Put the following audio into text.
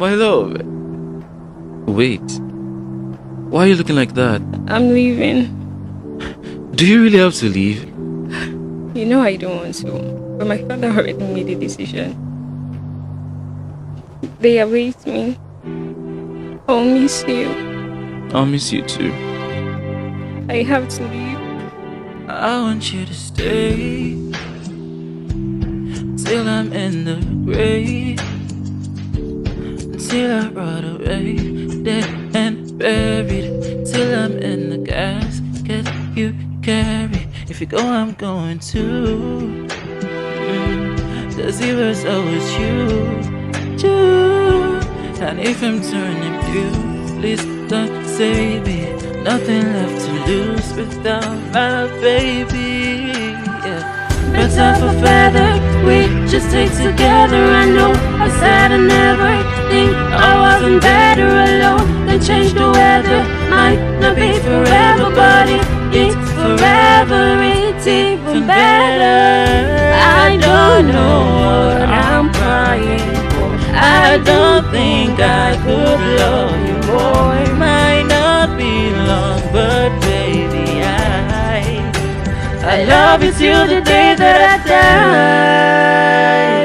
My love. Wait. Why are you looking like that? I'm leaving. Do you really have to leave? You know I don't want to, but my father already made a decision. They await me. I'll miss you. I'll miss you too. I have to leave. I want you to stay till I'm in the grave, till I rot away, dead and buried, till I'm in the casket you carry. If you go, I'm going too. Cause it was always you. And if I'm turning blue, please don't save me. Nothing left to lose without my baby. Yeah. Better for feather, we just stay together. I know I said I never think I wasn't better alone. Then change the weather, might not be forever, but it's forever. It's even better. I don't know what I'm crying for. I don't think I could love you more. It might not be long, but baby, I love you till the day that I die.